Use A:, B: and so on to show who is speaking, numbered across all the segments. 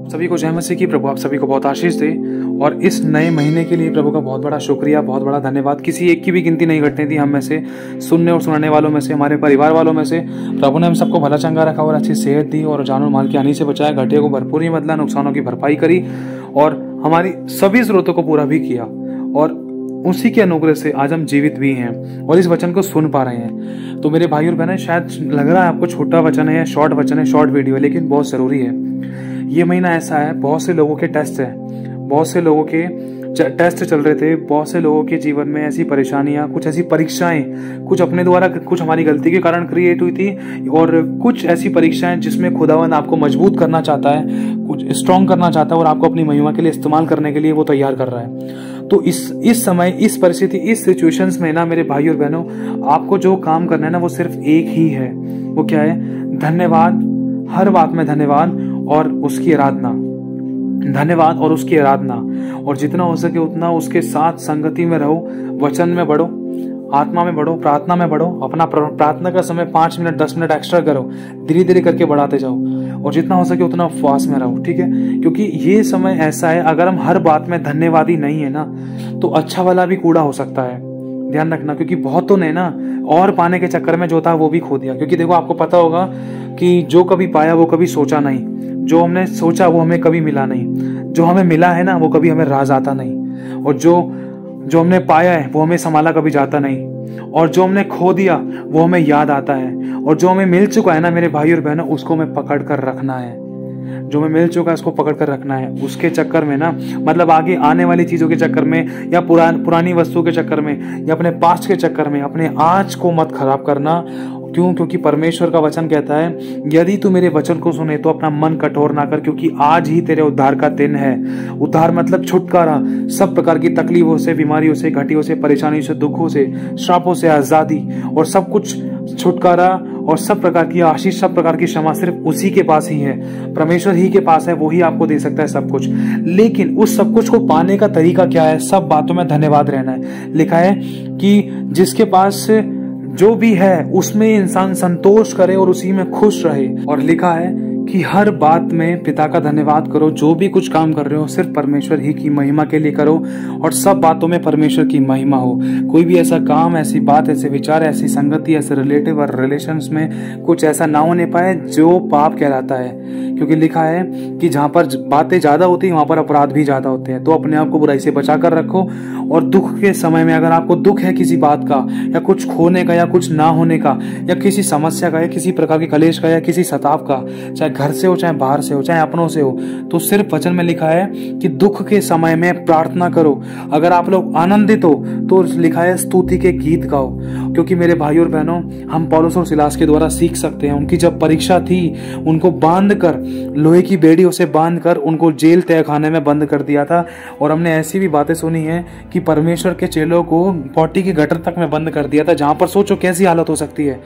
A: सभी को जय मसीह की। प्रभु आप सभी को बहुत आशीष दे और इस नए महीने के लिए प्रभु का बहुत बड़ा शुक्रिया, बहुत बड़ा धन्यवाद। किसी एक की भी गिनती नहीं घटने दी हम में से, सुनने और सुनाने वालों में से, हमारे परिवार वालों में से। प्रभु ने हम सबको भला चंगा रखा और अच्छी सेहत दी और जानो माल की हानि से बचाया, घटिया को भरपूर ही बदला, नुकसानों की भरपाई करी और हमारी सभी जरूरतों को पूरा भी किया। और उसी के अनुग्रह से आज हम जीवित भी हैं और इस वचन को सुन पा रहे हैं। तो मेरे भाई और बहनें, शायद लग रहा है आपको छोटा वचन है, शॉर्ट वचन है, शॉर्ट वीडियो है, लेकिन बहुत जरूरी है। ये महीना ऐसा है, बहुत से लोगों के टेस्ट है, बहुत से लोगों के टेस्ट चल रहे थे, बहुत से लोगों के जीवन में ऐसी परेशानियां, कुछ ऐसी परीक्षाएं, कुछ अपने द्वारा, कुछ हमारी गलती के कारण क्रिएट हुई थी और कुछ ऐसी परीक्षाएं जिसमें खुदावंद आपको मजबूत करना चाहता है, कुछ स्ट्रॉन्ग करना चाहता है और आपको अपनी महिमा के लिए इस्तेमाल करने के लिए वो तैयार कर रहा है। तो इस समय, इस परिस्थिति, इस सिचुएशंस में ना मेरे भाई और बहनों, आपको जो काम करना है ना वो सिर्फ एक ही है। वो क्या है? धन्यवाद, हर बात में धन्यवाद और उसकी आराधना, धन्यवाद और उसकी आराधना। और जितना हो सके उतना उसके साथ संगति में रहो, वचन में बढ़ो, आत्मा में बढ़ो, प्रार्थना में बढ़ो। अपना प्रार्थना का समय 5 मिनट 10 मिनट एक्स्ट्रा करो, धीरे धीरे करके बढ़ाते जाओ और जितना हो सके उतना उपवास में रहो, ठीक है? क्योंकि ये समय ऐसा है, अगर हम हर बात में धन्यवादी नहीं है ना तो अच्छा वाला भी कूड़ा हो सकता है। ध्यान रखना, क्योंकि बहुतों ने ना और पाने के चक्कर में जो था वो भी खो दिया। क्योंकि देखो, आपको पता होगा कि जो कभी पाया वो कभी सोचा नहीं, जो हमने सोचा वो हमें कभी मिला नहीं, जो हमें मिला है ना वो कभी हमें राज आता नहीं, और जो हमने पाया है वो हमें संभाला कभी जाता नहीं, और जो हमने खो दिया वो हमें याद आता है, और जो हमें मिल चुका है ना मेरे भाई और बहनों, उसको हमें पकड़ कर रखना है। जो हमें मिल चुका है उसको पकड़ कर रखना है। उसके चक्कर में ना, मतलब आगे आने वाली चीजों के चक्कर में या पुरानी वस्तुओं के चक्कर में या अपने पास्ट के चक्कर में अपने आज को मत खराब करना। क्यों? क्योंकि परमेश्वर का वचन कहता है, यदि तू मेरे वचन को सुने तो अपना मन कठोर ना कर, क्योंकि आज ही तेरे उद्धार का दिन है। उद्धार मतलब छुटकारा, सब प्रकार की तकलीफों से, बीमारियों से, घटियों से, परेशानियों से, दुखों से, श्रापों से आजादी और सब कुछ छुटकारा और सब प्रकार की आशीष, सब प्रकार की क्षमा सिर्फ उसी के पास ही है। परमेश्वर ही के पास है, वो ही आपको दे सकता है सब कुछ। लेकिन उस सब कुछ को पाने का तरीका क्या है? सब बातों में धन्यवाद रहना है। लिखा है कि जिसके पास जो भी है उसमें इंसान संतोष करे और उसी में खुश रहे। और लिखा है कि हर बात में पिता का धन्यवाद करो। जो भी कुछ काम कर रहे हो सिर्फ परमेश्वर ही की महिमा के लिए करो और सब बातों में परमेश्वर की महिमा हो। कोई भी ऐसा काम, ऐसी बात, ऐसे विचार, ऐसी संगति, ऐसे रिलेटिव और रिलेशंस में कुछ ऐसा ना होने पाए जो पाप कहलाता है। क्योंकि लिखा है कि जहां पर बातें ज्यादा होती है वहां पर अपराध भी ज्यादा होते हैं। तो अपने आप को बुराई से बचा कर रखो। और दुख के समय में अगर आपको दुख है किसी बात का, या कुछ खोने का, या कुछ ना होने का, या किसी समस्या का, या किसी प्रकार के कलेश का, या किसी सताव का, चाहे घर से हो, चाहे बाहर से हो, चाहे अपनों से हो, तो सिर्फ वचन में लिखा है कि दुख के समय में प्रार्थना करो। अगर आप लोग आनंदित हो तो लिखा है स्तुति के गीत गाओ। क्योंकि मेरे भाई और बहनों, हम पौलुस और सिलास के द्वारा सीख सकते हैं। उनकी जब परीक्षा थी, उनको बांध कर, लोहे की बेड़ियों से बांध कर उनको जेल तहखाने में बंद कर दिया था। और हमने ऐसी भी बातें सुनी है कि परमेश्वर के चेलों को पॉटी के गटर तक में बंद कर दिया था, जहां पर सोचो कैसी हालत हो सकती है।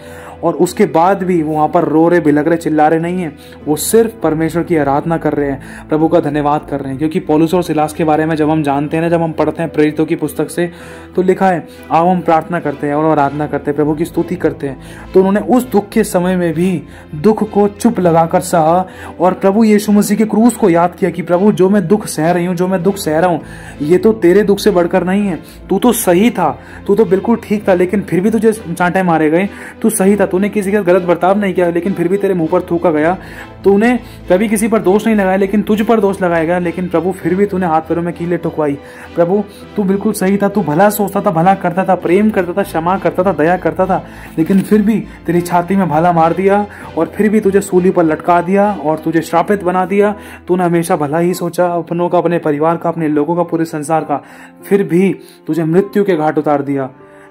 A: और उसके बाद भी वो वहां पर रो रहे, बिलक रहे, चिल्ला रहे नहीं है, वो सिर्फ परमेश्वर की आराधना कर रहे हैं, प्रभु का धन्यवाद कर रहे हैं। क्योंकि पौलुस और सिलास के बारे में जब हम जानते हैं ना, जब हम पढ़ते हैं प्रेरितों की पुस्तक से, तो लिखा है आओ हम प्रार्थना करते हैं और आराधना करते हैं, प्रभु की स्तुति करते हैं। तो उन्होंने उस दुख के समय में भी दुख को चुप लगाकर सहा और प्रभु यीशु मसीह के क्रूस को याद किया कि प्रभु जो मैं दुख सह रही हूँ, जो मैं दुख सह रहा हूँ, ये तो तेरे दुख से बढ़कर नहीं है। तू तो सही था, तू तो बिल्कुल ठीक था, लेकिन फिर भी तुझे चांटे मारे गए। तू सही था, तूने किसी का गलत बर्ताव नहीं किया, लेकिन फिर भी तेरे मुंह पर थूका गया। तूने कभी किसी पर दोष नहीं लगाया, लेकिन तुझ पर दोष लगाया गया। लेकिन प्रभु फिर भी तूने हाथ पैरों में कीले ठुकवाई। प्रभु तू बिल्कुल सही था, तू भला सोचता था, भला करता था, प्रेम करता था, क्षमा करता था, दया करता था, लेकिन फिर भी तेरी छाती में भाला मार दिया और फिर भी तुझे सूली पर लटका दिया और तुझे श्रापित बना दिया। तूने हमेशा भला ही सोचा, अपनों का, अपने परिवार का, अपने लोगों का, पूरे संसार का, फिर भी तुझे मृत्यु के घाट उतार दिया।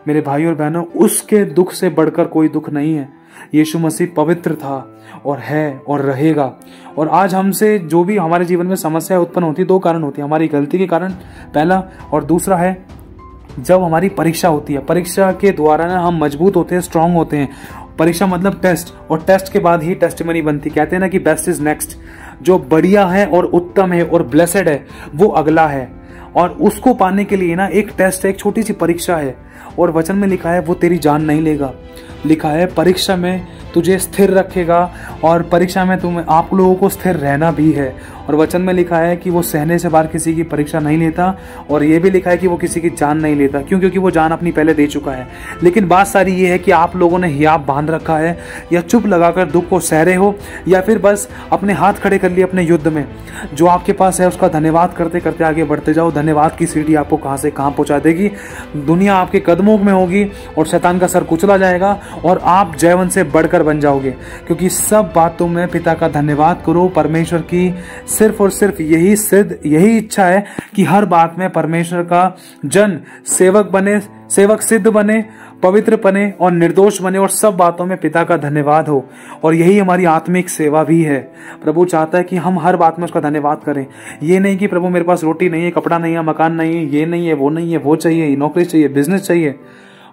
A: मेरे भाई और बहनों, उसके दुख से बढ़कर कोई दुख नहीं है। यीशु मसीह पवित्र था और है और रहेगा। और आज हमसे जो भी हमारे जीवन में समस्या उत्पन्न होती है, 2 कारण होती है, हमारी गलती के कारण पहला, और दूसरा है जब हमारी परीक्षा होती है। परीक्षा के द्वारा ना हम मजबूत होते हैं, स्ट्रांग होते हैं। परीक्षा मतलब टेस्ट, और टेस्ट के बाद ही टेस्टिमनी बनती। कहते हैं ना कि बेस्ट इज नेक्स्ट। जो बढ़िया है और उत्तम है और ब्लेसेड है वो अगला है। और उसको पाने के लिए ना एक टेस्ट है, एक छोटी सी परीक्षा है। और वचन में लिखा है वो तेरी जान नहीं लेगा। लिखा है परीक्षा में तुझे स्थिर रखेगा और परीक्षा में तुम्हें आप लोगों को स्थिर रहना भी है। और वचन में लिखा है कि वो सहने से बाहर किसी की परीक्षा नहीं लेता, और ये भी लिखा है कि वो किसी की जान नहीं लेता। क्यों? क्योंकि वो जान अपनी पहले दे चुका है। लेकिन बात सारी ये है कि आप लोगों ने हियाब बांध रखा है, या चुप लगाकर दुख को सह रहे हो, या फिर बस अपने हाथ खड़े कर लिए अपने युद्ध में। जो आपके पास है उसका धन्यवाद करते करते आगे बढ़ते जाओ। धन्यवाद की सीढ़ी आपको कहाँ से कहाँ पहुँचा देगी। दुनिया आपके कदमों में होगी और शैतान का सर कुचला जाएगा और आप जयवंत से बढ़कर बन जाओगे। क्योंकि सब बातों में पिता का धन्यवाद करो। परमेश्वर की सिर्फ और सिर्फ यही इच्छा है कि हर बात में परमेश्वर का जन सेवक सिद्ध बने, पवित्र बने और निर्दोष बने, और सब बातों में पिता का धन्यवाद हो। और यही हमारी आत्मिक सेवा भी है। प्रभु चाहता है कि हम हर बात में उसका धन्यवाद करें। ये नहीं कि प्रभु मेरे पास रोटी नहीं है, कपड़ा नहीं है, मकान नहीं है, ये नहीं है, वो नहीं है, वो चाहिए, नौकरी चाहिए, बिजनेस चाहिए,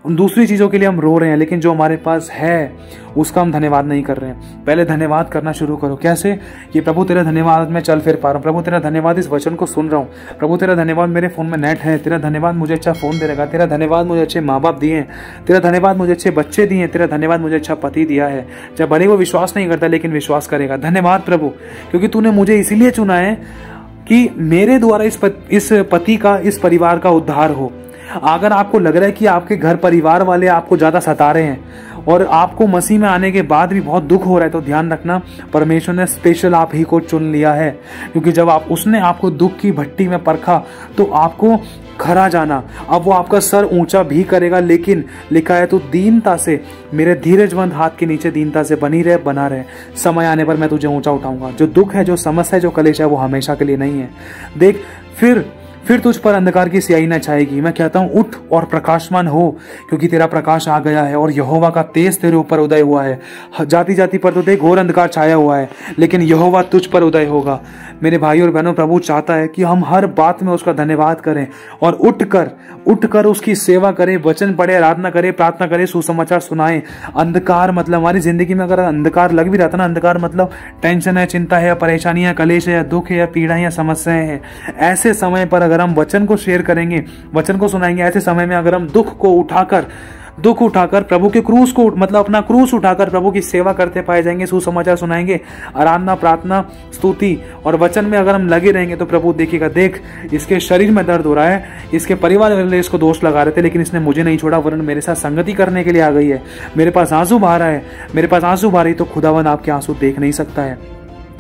A: उन दूसरी चीज़ों के लिए हम रो रहे हैं, लेकिन जो हमारे पास है उसका हम धन्यवाद नहीं कर रहे हैं। पहले धन्यवाद करना शुरू करो। कैसे? कि प्रभु तेरा धन्यवाद मैं चल फिर पा रहा हूँ, प्रभु तेरा धन्यवाद इस वचन को सुन रहा हूँ, प्रभु तेरा धन्यवाद मेरे फ़ोन में नेट है, तेरा धन्यवाद मुझे अच्छा फ़ोन दे रहेगा, तेरा धन्यवाद मुझे अच्छे माँ बाप दिए हैं, तेरा धन्यवाद मुझे अच्छे बच्चे दिए हैं, तेरा धन्यवाद मुझे अच्छा पति दिया है। जब भले वो विश्वास नहीं करता लेकिन विश्वास करेगा। धन्यवाद प्रभु, क्योंकि तूने मुझे इसीलिए चुना है कि मेरे द्वारा इस पति का, इस परिवार का उद्धार हो। अगर आपको लग रहा है कि आपके घर परिवार वाले आपको ज़्यादा सता रहे हैं और आपको मसीह में आने के बाद भी बहुत दुख हो रहा है, तो ध्यान रखना परमेश्वर ने स्पेशल आप ही को चुन लिया है। क्योंकि जब उसने आपको दुख की भट्टी में परखा तो आपको खरा जाना। अब वो आपका सर ऊंचा भी करेगा, लेकिन लिखा है तो दीनता से, मेरे धीरजवंत हाथ के नीचे दीनता से बना रहे, समय आने पर मैं तुझे ऊंचा उठाऊंगा। जो दुख है, जो समस्या है, जो कलेश है, वो हमेशा के लिए नहीं है। देख, फिर तुझ पर अंधकार की स्याही न छाएगी। मैं कहता हूं उठ और प्रकाशमान हो, क्योंकि तेरा प्रकाश आ गया है और यहोवा का तेज तेरे ऊपर उदय हुआ है। जाति जाति पर तो देख घोर अंधकार छाया हुआ है, लेकिन यहोवा तुझ पर उदय होगा। मेरे भाई और बहनों, प्रभु चाहता है कि हम हर बात में उसका धन्यवाद करें और उठकर उसकी सेवा करें, वचन पढ़े, आराधना करें, प्रार्थना करें, सुसमाचार सुनाएं। अंधकार मतलब हमारी जिंदगी में अगर अंधकार लग भी रहता ना, अंधकार मतलब टेंशन है, चिंता है, परेशानियां, कलेश है, या दुख है, या पीड़ा या समस्याएं हैं, ऐसे समय पर अगर हम वचन को शेयर करेंगे, वचन को सुनाएंगे, ऐसे समय में अगर हम दुख उठाकर प्रभु के क्रूस को, मतलब अपना क्रूस उठाकर प्रभु की सेवा करते पाए जाएंगे, सुसमाचार सुनाएंगे, आराधना, प्रार्थना, स्तुति और वचन में अगर हम लगे रहेंगे, तो प्रभु देखिएगा, देख इसके शरीर में दर्द हो रहा है, इसके परिवार वाले इसको दोष लगा रहे थे, लेकिन इसने मुझे नहीं छोड़ा, वरन मेरे साथ संगति करने के लिए आ गई है। मेरे पास आंसू बहा रहा है, मेरे पास आंसू बहा रही, तो खुदावन आपके आंसू देख नहीं सकता है।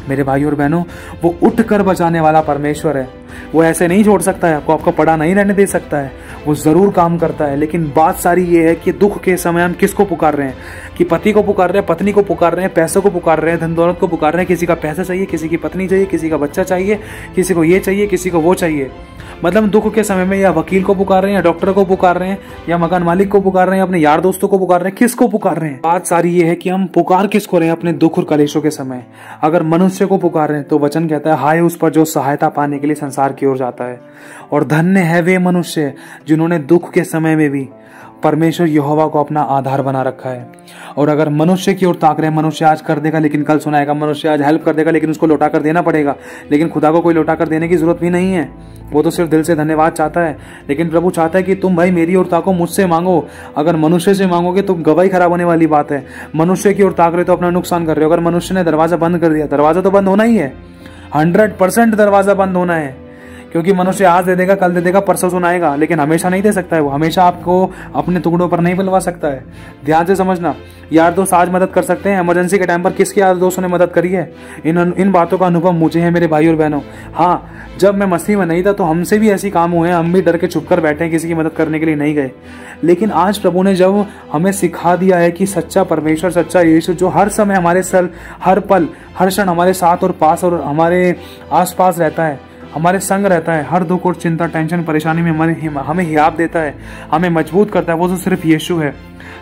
A: मेरे भाई और बहनों, वो उठकर बचाने वाला परमेश्वर है। वो ऐसे नहीं छोड़ सकता है आपको, आपका पड़ा नहीं रहने दे सकता है, वो जरूर काम करता है। लेकिन बात सारी ये है कि दुख के समय हम किसको पुकार रहे हैं, कि पति को पुकार रहे हैं, पत्नी को पुकार रहे हैं, पैसों को पुकार रहे हैं, धन दौलत को पुकार रहे हैं। किसी का पैसा चाहिए, किसी की पत्नी चाहिए, किसी का बच्चा चाहिए, किसी को ये चाहिए, किसी को वो चाहिए। मतलब दुख के समय में या वकील को पुकार रहे हैं, या डॉक्टर को पुकार रहे हैं, या मकान मालिक को पुकार रहे हैं, अपने यार दोस्तों को पुकार रहे हैं, किसको पुकार रहे हैं? बात सारी ये है कि हम पुकार किसको रहे हैं अपने दुख और कलेशों के समय। अगर मनुष्य को पुकार रहे हैं तो वचन कहता है, हाय उस पर जो सहायता पाने के लिए संसार की ओर जाता है। और धन्य है वे मनुष्य जिन्होंने दुख के समय में भी परमेश्वर यहोवा को अपना आधार बना रखा है। और अगर मनुष्य की ओर ताक रहे, मनुष्य आज कर देगा लेकिन कल सुनाएगा, मनुष्य आज हेल्प कर देगा लेकिन उसको लौटा कर देना पड़ेगा, लेकिन खुदा को कोई लौटा कर देने की जरूरत भी नहीं है। वो तो सिर्फ दिल से धन्यवाद चाहता है। लेकिन प्रभु चाहता है कि तुम भाई मेरी ओर ताको, मुझसे मांगो। अगर मनुष्य से मांगोगे तो गवाही खराब होने वाली बात है। मनुष्य की ओर ताक रहे तो अपना नुकसान कर रहे हो। अगर मनुष्य ने दरवाजा बंद कर दिया, दरवाजा तो बंद होना ही है, 100% दरवाजा बंद होना है, क्योंकि मनुष्य आज दे देगा, कल दे देगा, परसों सुनाएगा, लेकिन हमेशा नहीं दे सकता है। वो हमेशा आपको अपने टुकड़ों पर नहीं बुलवा सकता है। ध्यान से समझना, यार दोस्त आज मदद कर सकते हैं, इमरजेंसी के टाइम पर किसके यार दोस्तों ने मदद करी है? इन बातों का अनुभव मुझे है मेरे भाई और बहनों। हाँ, जब मैं मसीह में नहीं था तो हमसे भी ऐसी काम हुए हैं, हम भी डर के छुप कर बैठे हैं, किसी की मदद करने के लिए नहीं गए। लेकिन आज प्रभु ने जब हमें सिखा दिया है कि सच्चा परमेश्वर, सच्चा यीशु जो हर समय हमारे हर पल हर क्षण हमारे साथ और पास और हमारे आसपास रहता है, हमारे संग रहता है, हर दुख और चिंता, टेंशन, परेशानी में हमें हियाब देता है, हमें मजबूत करता है, वो तो सिर्फ यीशु है।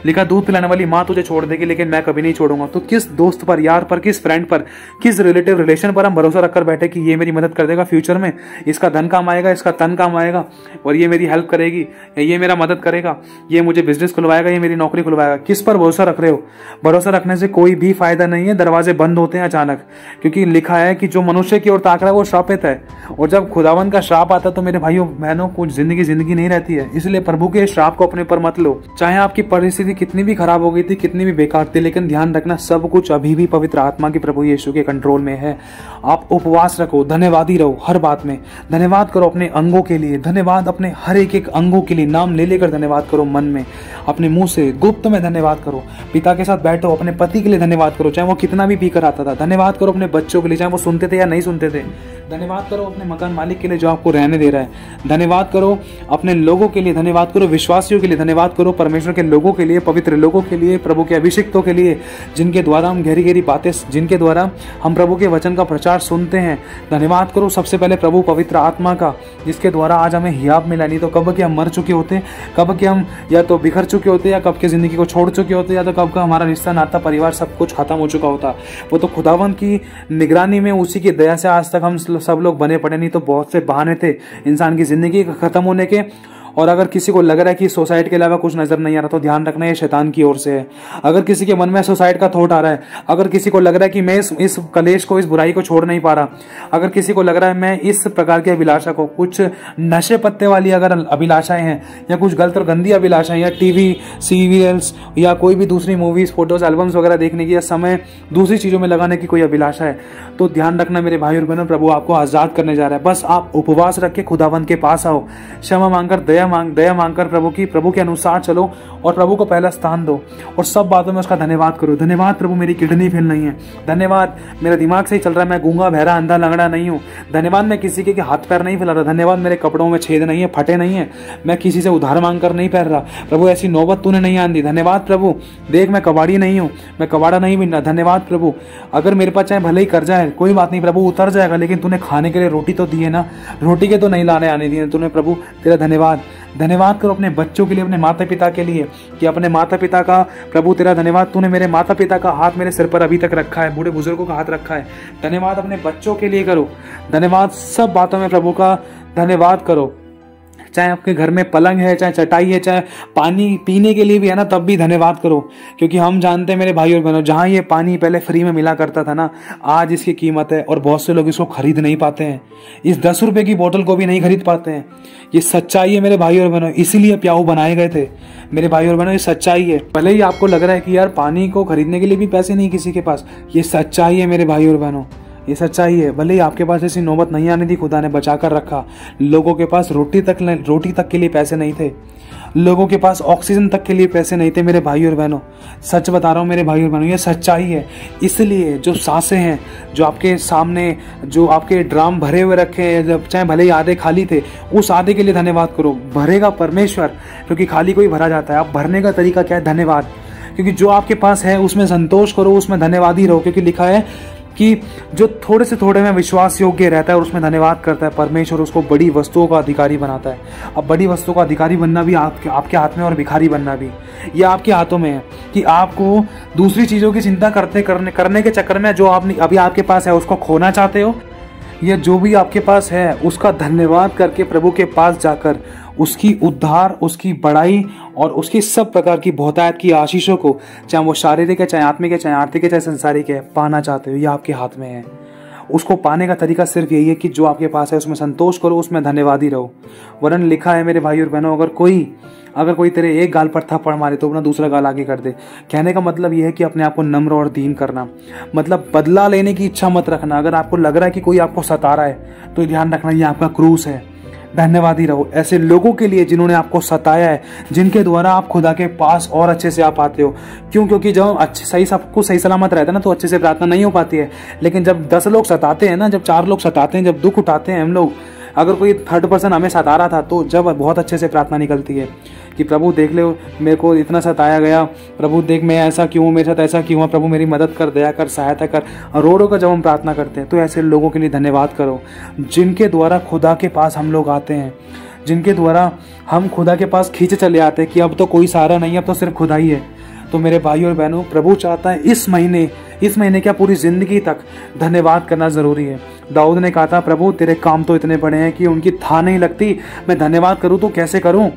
A: लिखा, दूध पिलाने वाली माँ तुझे छोड़ देगी लेकिन मैं कभी नहीं छोड़ूंगा। तो किस दोस्त पर, यार पर, किस फ्रेंड पर, किस रिलेशन पर हम भरोसा रखकर बैठे कि ये मेरी मदद कर देगा फ्यूचर में, इसका धन काम आएगा, इसका तन काम आएगा और ये मेरी हेल्प करेगी, ये मेरा मदद करेगा, ये मुझे बिजनेस खुलवाएगा, ये मेरी नौकरी खुलवाएगा। किस पर भरोसा रख रहे हो? भरोसा रखने से कोई भी फायदा नहीं है। दरवाजे बंद होते हैं अचानक, क्योंकि लिखा है कि जो मनुष्य की ओर ताक रहा है वो श्रापित है और जब खुदावन का श्राप आता तो मेरे भाइयों बहनों कुछ जिंदगी नहीं रहती है। इसलिए प्रभु के श्राप को अपने पर मत लो। चाहे आपकी परिस्थिति कितनी भी खराब हो गई थी, कितनी भी बेकार थी, लेकिन ध्यान रखना सब कुछ अभी भी पवित्र आत्मा के प्रभु यीशु के कंट्रोल में है। आप उपवास रखो, धन्यवादी रहो, हर बात में धन्यवाद करो, अपने अंगों के लिए धन्यवाद, अपने हर एक अंगों के लिए नाम ले लेकर धन्यवाद करो, मन में अपने मुंह से गुप्त में धन्यवाद करो। पिता के साथ बैठो, अपने पति के लिए धन्यवाद करो, चाहे वो कितना भी पीकर आता था। धन्यवाद करो अपने बच्चों के लिए, चाहे वो सुनते थे या नहीं सुनते थे। धन्यवाद करो अपने मकान मालिक के लिए जो आपको रहने दे रहा है। धन्यवाद करो अपने लोगों के लिए, धन्यवाद करो विश्वासियों के लिए, धन्यवाद करो परमेश्वर के लोगों के लिए, पवित्र लोगों के लिए, प्रभु के अभिषिक्तों के लिए, जिनके द्वारा हम गहरी गहरी बातें, जिनके द्वारा हम प्रभु के वचन का प्रचार सुनते हैं। धन्यवाद करो सबसे पहले प्रभु पवित्र आत्मा का, जिसके द्वारा आज हमें हियाब मिला। नहीं तो कब के हम मर चुके होते, कब के हम या तो बिखर चुके होते, या कब के जिंदगी को छोड़ चुके होते, या तो कब का हमारा रिश्ता नाता परिवार सब कुछ खत्म हो चुका होता। वो तो खुदावन की निगरानी में, उसी की दया से आज तक हम सब लोग बने पड़े। नहीं तो बहुत से बहाने थे इंसान की जिंदगी खत्म होने के। और अगर किसी को लग रहा है कि सुसाइड के अलावा कुछ नजर नहीं आ रहा, तो ध्यान रखना ये शैतान की ओर से है। अगर किसी के मन में सुसाइड का थॉट आ रहा है, अगर किसी को लग रहा है कि मैं इस कलेश को, इस बुराई को छोड़ नहीं पा रहा, अगर किसी को लग रहा है मैं इस प्रकार की अभिलाषा को, कुछ नशे पत्ते वाली अगर अभिलाषाएं हैं, या कुछ गलत और गंदी अभिलाषाएं, या टीवी सीरियल्स या कोई भी दूसरी मूवीज, फोटोज, एल्बम्स वगैरह देखने की, या समय दूसरी चीजों में लगाने की कोई अभिलाषा है, तो ध्यान रखना मेरे भाई और बहनों, प्रभु आपको आजाद करने जा रहा है। बस आप उपवास रख के खुदावन के पास आओ, क्षमा मांगकर, दया मांगकर प्रभु के अनुसार चलो, और प्रभु को पहला स्थान दो, और सब बातों में उसका धन्यवाद करो। धन्यवाद प्रभु मेरी किडनी फेल नहीं है, धन्यवाद मेरा दिमाग सही चल रहा है, मैं गूंगा बहरा अंधा लंगड़ा नहीं हूँ, धन्यवाद मैं किसी के हाथ पैर नहीं फैला रहा, धन्यवाद मेरे कपड़ों में छेद नहीं है, फटे नहीं है, मैं किसी से उधार मांगकर नहीं पहन रहा, प्रभु ऐसी नौबत तूने नहीं आन दी। धन्यवाद प्रभु, देख मैं कबाड़ी नहीं हूँ, मैं कबाड़ा नहीं बिन रहा। धन्यवाद प्रभु, अगर मेरे पास चाहे भले ही कर्जा है, कोई बात नहीं प्रभु, उतर जाएगा, लेकिन तूने खाने के लिए रोटी तो दी है ना, रोटी के तो नहीं लाने आने दिए तूने। प्रभु तेरा धन्यवाद। धन्यवाद करो अपने बच्चों के लिए, अपने माता पिता के लिए, कि अपने माता पिता का प्रभु तेरा धन्यवाद, तूने मेरे माता पिता का हाथ मेरे सिर पर अभी तक रखा है, बूढ़े बुजुर्गों का हाथ रखा है। धन्यवाद अपने बच्चों के लिए करो, धन्यवाद सब बातों में प्रभु का धन्यवाद करो। चाहे आपके घर में पलंग है, चाहे चटाई है, चाहे पानी पीने के लिए भी है ना, तब भी धन्यवाद करो। क्योंकि हम जानते हैं मेरे भाई और बहनों, जहां ये पानी पहले फ्री में मिला करता था ना, आज इसकी कीमत है, और बहुत से लोग इसको खरीद नहीं पाते हैं, इस 10 रुपए की बोतल को भी नहीं खरीद पाते हैं। ये सच्चाई है मेरे भाई और बहनों, इसीलिए प्याऊ बनाए गए थे मेरे भाई और बहनों, ये सच्चाई है। भले ही आपको लग रहा है कि यार पानी को खरीदने के लिए भी पैसे नहीं किसी के पास, ये सच्चाई है मेरे भाई और बहनों, ये सच्चाई है। भले ही आपके पास ऐसी नौबत नहीं आने दी, खुदा ने बचा कर रखा। लोगों के पास रोटी तक के लिए पैसे नहीं थे, लोगों के पास ऑक्सीजन तक के लिए पैसे नहीं थे मेरे भाई और बहनों। सच बता रहा हूँ मेरे भाई और बहनों, ये सच्चाई है। इसलिए जो सांसें हैं, जो आपके सामने, जो आपके ड्राम भरे हुए रखे हैं, जब चाहे भले ही आधे खाली थे, उस आधे के लिए धन्यवाद करो। भरेगा परमेश्वर, क्योंकि खाली कोई भरा जाता है। आप भरने का तरीका क्या है? धन्यवाद। क्योंकि जो आपके पास है उसमें संतोष करो, उसमें धन्यवादी रहो। क्योंकि लिखा है कि जो थोड़े से थोड़े में विश्वास योग्य रहता है और उसमें धन्यवाद करता है, परमेश्वर उसको बड़ी वस्तुओं का अधिकारी बनाता है। अब बड़ी वस्तुओं का अधिकारी बनना भी आपके हाथ में, और भिखारी बनना भी ये आपके हाथों में है। कि आपको दूसरी चीज़ों की चिंता करने के चक्कर में जो अभी आपके पास है उसको खोना चाहते हो, या जो भी आपके पास है उसका धन्यवाद करके प्रभु के पास जाकर उसकी उद्धार, उसकी बड़ाई और उसकी सब प्रकार की बहुतायत की आशीषों को, चाहे वो शारीरिक है, चाहे आत्मिक है, चाहे आर्थिक है, चाहे संसारिक है, पाना चाहते हो, ये आपके हाथ में है। उसको पाने का तरीका सिर्फ यही है कि जो आपके पास है उसमें संतोष करो, उसमें धन्यवादी रहो। वरन लिखा है मेरे भाई और बहनों, अगर कोई तेरे एक गाल पर थप्पड़ मारे तो अपना दूसरा गाल आगे कर दे। कहने का मतलब यह है कि अपने आप को नम्र और दीन करना, मतलब बदला लेने की इच्छा मत रखना। अगर आपको लग रहा है कि कोई आपको सता रहा है तो ध्यान रखना ये आपका क्रूस है। धन्यवादी रहो ऐसे लोगों के लिए जिन्होंने आपको सताया है, जिनके द्वारा आप खुदा के पास और अच्छे से आ पाते हो। क्यों? क्योंकि जब सब कुछ सही सलामत रहता है ना, तो अच्छे से प्रार्थना नहीं हो पाती है। लेकिन जब 10 लोग सताते हैं ना, जब 4 लोग सताते हैं, जब दुख उठाते हैं हम लोग, अगर कोई थर्ड पर्सन हमें सता रहा था, तो जब बहुत अच्छे से प्रार्थना निकलती है कि प्रभु देख ले, मेरे को इतना सताया गया, प्रभु देख मैं ऐसा क्यों, मेरे साथ ऐसा क्यों हुआ, प्रभु मेरी मदद कर, दया कर, सहायता कर। रो कर जब हम प्रार्थना करते हैं तो ऐसे लोगों के लिए धन्यवाद करो, जिनके द्वारा खुदा के पास हम लोग आते हैं, जिनके द्वारा हम खुदा के पास खींचे चले आते हैं कि अब तो कोई सहारा नहीं है, अब तो सिर्फ खुदा ही है। तो मेरे भाई और बहनों, प्रभु चाहता है इस महीने क्या पूरी जिंदगी तक धन्यवाद करना जरूरी है। दाऊद ने कहा था, प्रभु तेरे काम तो इतने बड़े हैं कि उनकी था नहीं लगती, मैं धन्यवाद करूं तो कैसे करूं,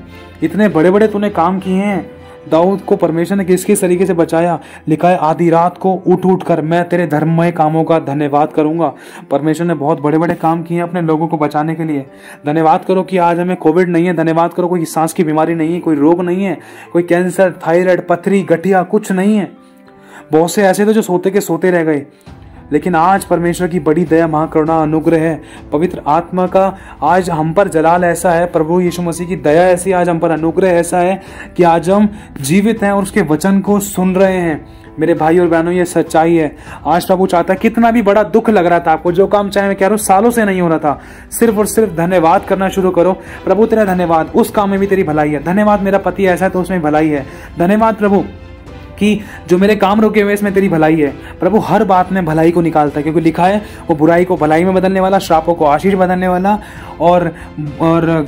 A: इतने बड़े बड़े तूने काम किए हैं, दाऊद को परमेश्वर ने किस किस तरीके से बचाया। लिखा है आधी रात को उठ उठ कर मैं तेरे धर्ममय कामों का धन्यवाद करूंगा। परमेश्वर ने बहुत बड़े बड़े काम किए अपने लोगों को बचाने के लिए। धन्यवाद करो कि आज हमें कोविड नहीं है। धन्यवाद करो कोई सांस की बीमारी नहीं है, कोई रोग नहीं है, कोई कैंसर, थायराइड, पथरी, गठिया कुछ नहीं है। बहुत से ऐसे थे जो सोते के सोते रह गए, लेकिन आज परमेश्वर की बड़ी दया, महाकरुणा, अनुग्रह है, पवित्र आत्मा का आज हम पर जलाल ऐसा है, प्रभु यीशु मसीह की दया ऐसी आज हम पर अनुग्रह ऐसा है कि आज हम जीवित हैं और उसके वचन को सुन रहे हैं। मेरे भाई और बहनों, ये सच्चाई है। आज प्रभु चाहता है, कितना भी बड़ा दुख लग रहा था आपको, जो काम चाहे मैं कह रहा हूँ सालों से नहीं हो रहा था, सिर्फ और सिर्फ धन्यवाद करना शुरू करो। प्रभु तेरा धन्यवाद, उस काम में भी तेरी भलाई है। धन्यवाद मेरा पति ऐसा है तो उसमें भलाई है। धन्यवाद प्रभु कि जो मेरे काम रुके हुए इसमें तेरी भलाई है। प्रभु हर बात में भलाई को निकालता है, क्योंकि लिखा है वो बुराई को भलाई में बदलने वाला, श्रापों को आशीष बदलने वाला और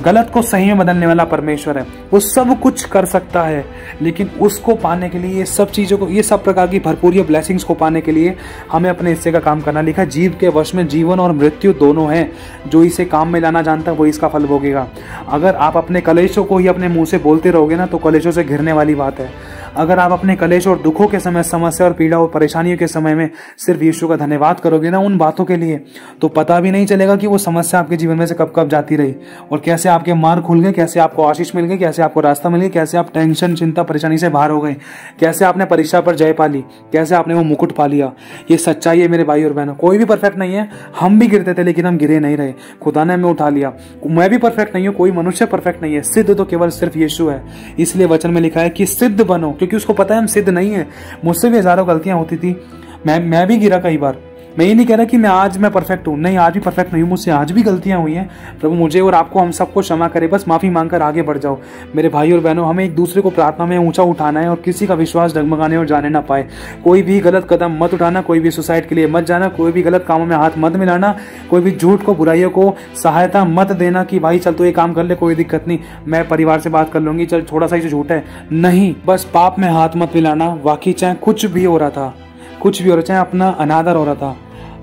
A: गलत को सही में बदलने वाला परमेश्वर है। वो सब कुछ कर सकता है, लेकिन उसको पाने के लिए, ये सब चीज़ों को, ये सब प्रकार की भरपूरी ब्लेसिंग्स को पाने के लिए हमें अपने हिस्से का काम करना। लिखा है जीव के वश में जीवन और मृत्यु दोनों हैं, जो इसे काम में लाना जानता है वो इसका फल भोगेगा। अगर आप अपने कलेशों को ही अपने मुंह से बोलते रहोगे ना, तो कलेशों से घिरने वाली बात है। अगर आप अपने कलेश और दुखों के समय, समस्या और पीड़ा और परेशानियों के समय में सिर्फ यीशु का धन्यवाद करोगे ना उन बातों के लिए, तो पता भी नहीं चलेगा कि वो समस्या आपके जीवन में से कब कब जाती रही और कैसे आपके मार्ग खुल गए, कैसे आपको आशीष मिल गई, कैसे आपको रास्ता मिल गया, कैसे आप टेंशन, चिंता, परेशानी से बाहर हो गए, कैसे आपने परीक्षा पर जय पा ली, कैसे आपने वो मुकुट पा लिया। ये सच्चाई है मेरे भाई और बहनों। कोई भी परफेक्ट नहीं है। हम भी गिरते थे लेकिन हम गिरे नहीं रहे, खुदा ने हमें उठा लिया। मैं भी परफेक्ट नहीं हूँ, कोई मनुष्य परफेक्ट नहीं है। सिद्ध तो केवल सिर्फ यीशु है। इसलिए वचन में लिखा है कि सिद्ध बनो, क्योंकि उसको पता है हम सिद्ध नहीं है। मुझसे भी हजारों गलतियां होती थी, मैं भी गिरा कई बार। मैं ये नहीं कह रहा कि मैं परफेक्ट हूँ, नहीं, आज भी परफेक्ट नहीं हूँ, मुझसे आज भी गलतियां हुई हैं। प्रभु मुझे और आपको, हम सबको क्षमा करे, बस माफी मांगकर आगे बढ़ जाओ। मेरे भाई और बहनों, हमें एक दूसरे को प्रार्थना में ऊंचा उठाना है और किसी का विश्वास डगमगाने और जाने ना पाए। कोई भी गलत कदम मत उठाना, कोई भी सुसाइड के लिए मत जाना, कोई भी गलत कामों में हाथ मत मिलाना, कोई भी झूठ को, बुराइयों को सहायता मत देना कि भाई चल तो ये काम कर ले, कोई दिक्कत नहीं, मैं परिवार से बात कर लूंगी, चल थोड़ा सा ही झूठ है, नहीं। बस पाप में हाथ मत मिलाना। वाकई चाहे कुछ भी हो रहा था, कुछ भी हो रहा, चाहे अपना अनादर हो रहा था,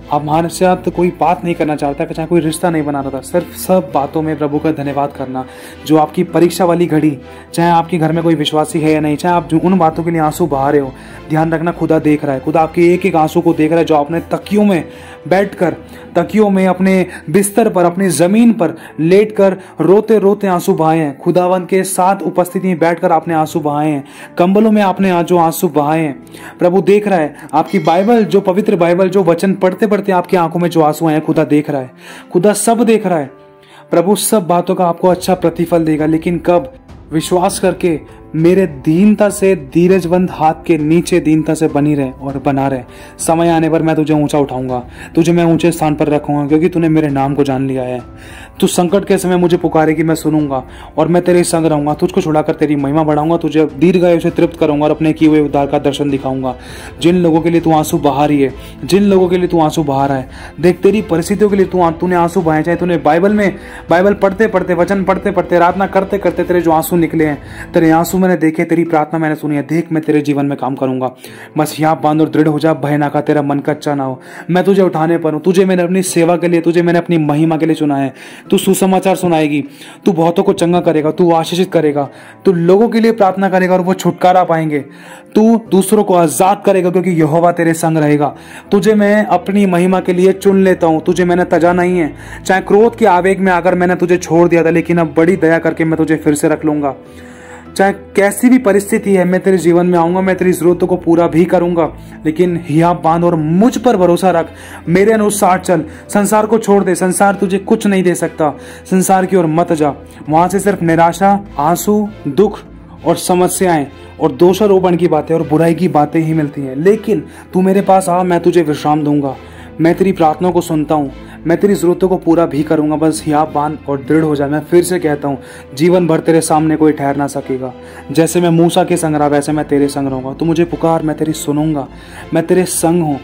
A: अब हमारे साथ कोई बात नहीं करना चाहता, चाहे कोई रिश्ता नहीं बना रहा था, सिर्फ सब बातों में प्रभु का धन्यवाद करना। जो आपकी परीक्षा वाली घड़ी, चाहे आपके घर में कोई विश्वासी है या नहीं, चाहे आप जो उन बातों के लिए आंसू बहा रहे हो, ध्यान रखना खुदा देख रहा है। खुदा आपके एक एक आंसू को देख रहा है। जो आपने तकियों में बैठकर, तकियों में, अपने बिस्तर पर, अपनी जमीन पर लेटकर रोते रोते आंसू बहाए हैं, खुदावन के साथ उपस्थिति में बैठकर आपने आंसू बहाए हैं, कंबलों में आपने जो आंसू बहाए हैं, प्रभु देख रहा है। आपकी बाइबल, जो पवित्र बाइबल, जो वचन पढ़ते पढ़ते आपकी आंखों में जो आंसू आए हैं, खुदा देख रहा है। खुदा सब देख रहा है। प्रभु सब बातों का आपको अच्छा प्रतिफल देगा, लेकिन कब? विश्वास करके मेरे दीनता से, धीरजवंत हाथ के नीचे दीनता से बनी रहे और बना रहे। समय आने पर मैं तुझे ऊंचा उठाऊंगा, तुझे मैं ऊंचे स्थान पर रखूंगा, क्योंकि तूने मेरे नाम को जान लिया है। तू संकट के समय मुझे पुकारेगी, मैं सुनूंगा और मैं तेरे संग रहूंगा। तुझको छुड़ाकर तेरी महिमा बढ़ाऊंगा, तुझे दीर्घायु से तृप्त करूंगा और अपने किए हुए उद्धार का दर्शन दिखाऊंगा। जिन लोगों के लिए तू आंसू बहा रही है, जिन लोगों के लिए तू आंसू बहा रहा है, देख तेरी परिस्थितियों के लिए तूने आंसू बहाए, चाहे तूने बाइबल पढ़ते पढ़ते, वचन पढ़ते पढ़ते, प्रार्थना करते करते तेरे जो आंसू निकले हैं, तेरे आंसू मैंने देखे, तेरी प्रार्थना मैंने सुनी है। देख मैं तेरे जीवन में काम करूंगा। बस यहाँ बांध और दृढ़ हो जा, भय ना खा, तेरा मन कच्चा ना हो। मैं तुझे उठाने पर हूँ, तुझे मैंने अपनी सेवा के लिए, तुझे मैंने अपनी महिमा के लिए चुना है। तू सुसमाचार सुनाएगी, तू बहुतों को चंगा करेगा, तू आशीषित करेगा, तू लोगों के लिए प्रार्थना करेगा और वो छुटकारा पाएंगे। तू दूसरों को आजाद करेगा, क्योंकि यहोवा तेरे संग रहेगा। तुझे मैं अपनी महिमा के लिए चुन लेता हूँ, तुझे मैंने तजा नहीं है। चाहे क्रोध के आवेग में आकर मैंने तुझे छोड़ दिया था, लेकिन अब बड़ी दया करके मैं तुझे फिर से रख लूंगा। चाहे कैसी भी परिस्थिति है, मैं तेरे जीवन में आऊंगा, मैं तेरी जरूरतों को पूरा भी करूंगा। लेकिन हियाब बांध और मुझ पर भरोसा रख, मेरे अनुसार चल। संसार को छोड़ दे, संसार तुझे कुछ नहीं दे सकता। संसार की ओर मत जा, वहां से सिर्फ निराशा, आंसू, दुख और समस्याएं और दोषारोपण की बातें और बुराई की बातें ही मिलती हैं। लेकिन तू मेरे पास आ, मैं तुझे विश्राम दूंगा। मैं तेरी प्रार्थनाओं को सुनता हूँ, मैं तेरी जरूरतों को पूरा भी करूंगा। बस हियाब बांध और दृढ़ हो जाए। मैं फिर से कहता हूँ, जीवन भर तेरे सामने कोई ठहर ना सकेगा। जैसे मैं मूसा के संग रहा, वैसे मैं तेरे संग रहूंगा। तू मुझे पुकार, मैं तेरी सुनूंगा। मैं तेरे संग हूँ,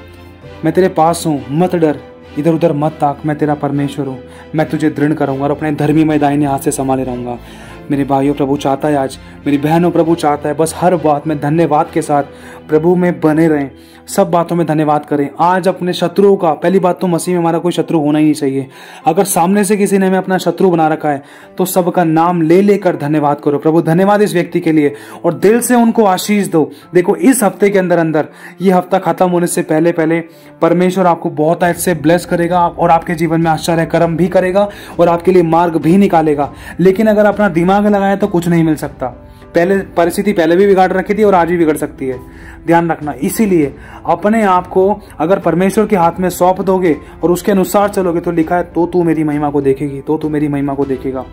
A: मैं तेरे पास हूँ। मत डर, इधर उधर मत ताक, मैं तेरा परमेश्वर हूँ। मैं तुझे दृढ़ करूंगा और अपने धर्मी में दाहिने हाथ से संभाले रहूंगा। मेरे भाइयों, प्रभु चाहता है आज, मेरी बहनों, प्रभु चाहता है बस हर बात में धन्यवाद के साथ प्रभु में बने रहें, सब बातों में धन्यवाद करें। आज अपने शत्रुओं का, पहली बात तो मसीह में हमारा कोई शत्रु होना ही नहीं चाहिए। अगर सामने से किसी ने हमें अपना शत्रु बना रखा है तो सबका नाम ले लेकर धन्यवाद करो। प्रभु धन्यवाद इस व्यक्ति के लिए, और दिल से उनको आशीष दो। देखो इस हफ्ते के अंदर अंदर, ये हफ्ता खत्म होने से पहले पहले परमेश्वर आपको बहुत ऐसे ब्लेस करेगा और आपके जीवन में आश्चर्य कर्म भी करेगा और आपके लिए मार्ग भी निकालेगा। लेकिन अगर अपना दिमाग लगाए तो कुछ नहीं मिल सकता। पहले परिस्थिति पहले भी बिगाड़ रखी थी और आज भी बिगड़ सकती है, ध्यान रखना। इसीलिए अपने आप को अगर परमेश्वर के हाथ में सौंप दोगे और उसके अनुसार चलोगे तो लिखा है तो तू मेरी महिमा को देखेगी, तो तू मेरी महिमा को देखेगा।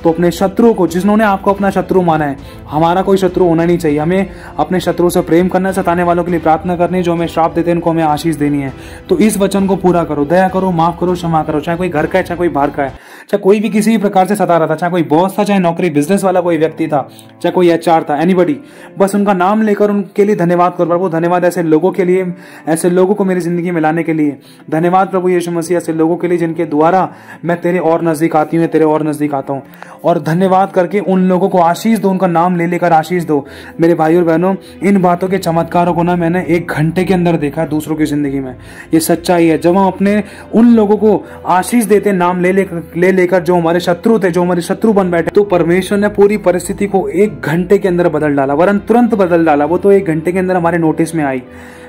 A: तो अपने शत्रुओं को, जिन्होंने आपको अपना शत्रु माना है, हमारा कोई शत्रु होना नहीं चाहिए। हमें अपने शत्रु से प्रेम करना, सताने वालों के लिए प्रार्थना करनी, जो हमें श्राप देते हैं उनको हमें आशीष देनी है। तो इस वचन को पूरा करो, दया करो, माफ करो, क्षमा करो। चाहे कोई घर का है, चाहे कोई बाहर का है, चाहे कोई भी किसी भी प्रकार से सता रहा था, चाहे कोई बॉस था, चाहे नौकरी बिजनेस वाला कोई व्यक्ति था, चाहे कोई HR था, एनीबडी, बस उनका नाम लेकर उनके लिए धन्यवाद करो। प्रभु धन्यवाद ऐसे लोगों के लिए, ऐसे लोगों को मेरी जिंदगी में लाने के लिए। धन्यवाद प्रभु यीशु मसीह ऐसे लोगों के लिए जिनके द्वारा मैं तेरे और नजदीक आती हूँ, तेरे और नजदीक आता हूँ। और धन्यवाद करके उन लोगों को आशीष दो, उनका नाम ले लेकर आशीष दो। मेरे भाई और बहनों, इन बातों के चमत्कारों को ना मैंने 1 घंटे के अंदर देखा दूसरों की जिंदगी में। ये सच्चाई है। जब हम अपने उन लोगों को आशीष देते, नाम ले लेकर जो हमारे शत्रु थे, जो हमारे शत्रु बन बैठे, तो परमेश्वर ने पूरी परिस्थिति को 1 घंटे के अंदर बदल डाला, वरन तुरंत बदल डाला। वो तो 1 घंटे के अंदर हमारे नोटिस में आई।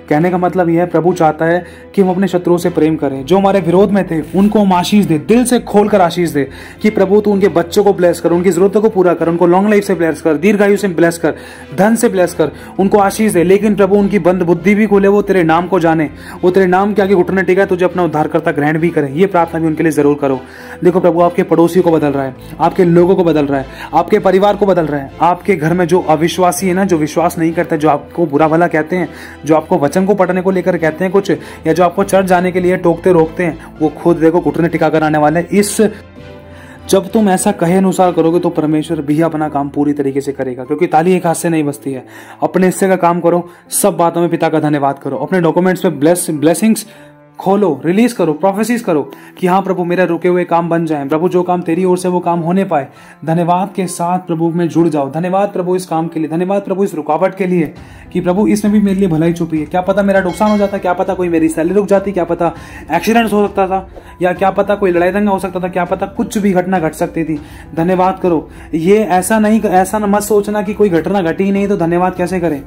A: कहने का मतलब यह है, प्रभु चाहता है कि हम अपने शत्रुओं से प्रेम करें। जो हमारे विरोध में थे उनको हम आशीष दे, दिल से खोलकर आशीष दे कि प्रभु तू उनके बच्चों को ब्लेस कर, उनकी जरूरतों को पूरा कर, उनको लॉन्ग लाइफ से ब्लेस कर, दीर्घायु से ब्लेस कर, धन से ब्लेस कर, उनको आशीष दे। लेकिन प्रभु उनकी बंद बुद्धि भी खोले, वो तेरे नाम को जाने, वो तेरे नाम के आगे घुटने टिका, तुझे अपना उद्धारकर्ता ग्रहण भी करे। ये प्रार्थना भी उनके लिए जरूर करो। देखो प्रभु आपके पड़ोसी को बदल रहा है, आपके लोगों को बदल रहा है, आपके परिवार को बदल रहा है। आपके घर में जो अविश्वासी है ना, जो विश्वास नहीं करते, जो आपको बुरा भला कहते हैं, जो आपको वचन को पढ़ने को लेकर कहते हैं कुछ, या जो आपको चर्च जाने के लिए टोकते रोकते हैं, वो खुद देखो घुटने टिकाकर आने वाले हैं। जब तुम ऐसा कहे अनुसार करोगे तो परमेश्वर भी अपना काम पूरी तरीके से करेगा, क्योंकि ताली एक हाथ से नहीं बजती है। अपने हिस्से का काम करो, सब बातों में पिता का धन्यवाद करो, अपने डॉक्यूमेंट्स में ब्लेसिंग्स खोलो, रिलीज करो, प्रोफेसीज करो कि हाँ प्रभु मेरे रुके हुए काम बन जाएं। प्रभु जो काम तेरी ओर से वो काम होने पाए। धन्यवाद के साथ प्रभु में जुड़ जाओ। धन्यवाद प्रभु इस काम के लिए, धन्यवाद प्रभु इस रुकावट के लिए कि प्रभु इसमें भी मेरे लिए भलाई छुपी है। क्या पता मेरा नुकसान हो जाता, क्या पता कोई मेरी सैलरी रुक जाती, क्या पता एक्सीडेंट हो सकता था, या क्या पता कोई लड़ाई दंगा हो सकता था, क्या पता कुछ भी घटना घट सकती थी। धन्यवाद करो। ये ऐसा मत सोचना कि कोई घटना घटी ही नहीं तो धन्यवाद कैसे करें।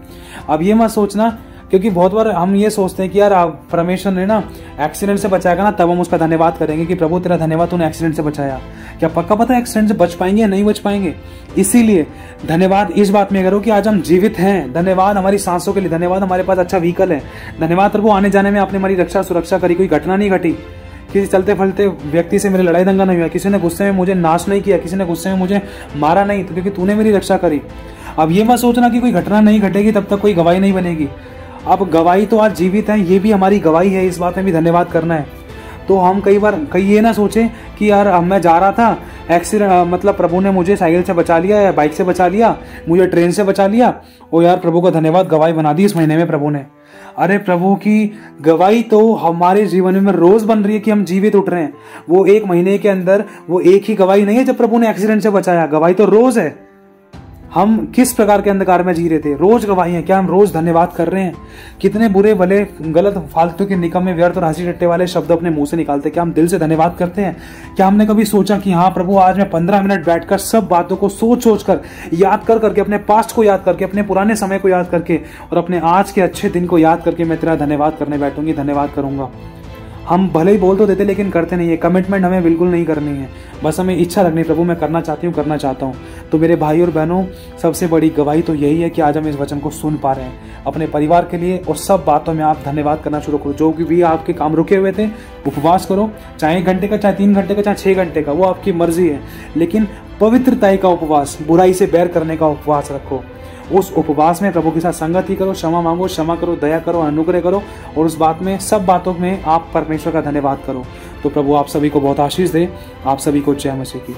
A: अब ये मत सोचना, क्योंकि बहुत बार हम ये सोचते हैं कि यार परमेश्वर ने ना एक्सीडेंट से बचाएगा ना, तब हम उसका धन्यवाद करेंगे कि प्रभु तेरा धन्यवाद तूने एक्सीडेंट से बचाया। क्या पक्का पता है एक्सीडेंट से बच पाएंगे या नहीं बच पाएंगे? इसीलिए धन्यवाद इस बात में करो कि आज हम जीवित हैं। धन्यवाद हमारी सांसों के लिए, धन्यवाद हमारे पास अच्छा व्हीकल है, धन्यवाद प्रभु आने जाने में आपने हमारी रक्षा सुरक्षा करी, कोई घटना नहीं घटी, किसी चलते फलते व्यक्ति से मेरे लड़ाई दंगा नहीं हुआ, किसी ने गुस्से में मुझे नाश नहीं किया, किसी ने गुस्से में मुझे मारा नहीं, तो क्योंकि तूने मेरी रक्षा करी। अब ये मत सोचना कि कोई घटना नहीं घटेगी तब तक कोई गवाही नहीं बनेगी। अब गवाही तो आज जीवित है, ये भी हमारी गवाही है, इस बात में भी धन्यवाद करना है। तो हम कई ये ना सोचें कि यार अब मैं जा रहा था, एक्सीडेंट मतलब प्रभु ने मुझे साइकिल से बचा लिया या बाइक से बचा लिया, मुझे ट्रेन से बचा लिया, ओ यार प्रभु का धन्यवाद, गवाही बना दी इस महीने में प्रभु ने। अरे प्रभु की गवाही तो हमारे जीवन में रोज बन रही है कि हम जीवित उठ रहे हैं। वो 1 महीने के अंदर वो एक ही गवाही नहीं है जब प्रभु ने एक्सीडेंट से बचाया, गवाही तो रोज है। हम किस प्रकार के अंधकार में जी रहे थे, रोज गवाही है। क्या हम रोज धन्यवाद कर रहे हैं? कितने बुरे भले गलत फालतू के निकम्मे व्यर्थ और हंसी टट्टे वाले शब्द अपने मुंह से निकालते, क्या हम दिल से धन्यवाद करते हैं? क्या हमने कभी सोचा कि हाँ प्रभु आज मैं 15 मिनट बैठकर सब बातों को सोच कर याद करके, अपने पास्ट को याद करके, अपने पुराने समय को याद करके और अपने आज के अच्छे दिन को याद करके मैं तेरा धन्यवाद करने बैठूंगी, धन्यवाद करूंगा। हम भले ही बोल तो देते लेकिन करते नहीं है। कमिटमेंट हमें बिल्कुल नहीं करनी है, बस हमें इच्छा रखनी, प्रभु मैं करना चाहती हूँ, करना चाहता हूँ। तो मेरे भाई और बहनों, सबसे बड़ी गवाही तो यही है कि आज हम इस वचन को सुन पा रहे हैं। अपने परिवार के लिए और सब बातों में आप धन्यवाद करना शुरू करो। जो भी आपके काम रुके हुए थे, उपवास करो, चाहे 1 घंटे का, चाहे 3 घंटे का, चाहे 6 घंटे का, वो आपकी मर्जी है, लेकिन पवित्रता का उपवास, बुराई से बैर करने का उपवास रखो। उस उपवास में प्रभु के साथ संगत ही करो, क्षमा मांगो, क्षमा करो, दया करो, अनुग्रह करो, और उस बात में, सब बातों में आप परमेश्वर का धन्यवाद करो। तो प्रभु आप सभी को बहुत आशीष दे। आप सभी को जय मसीह की।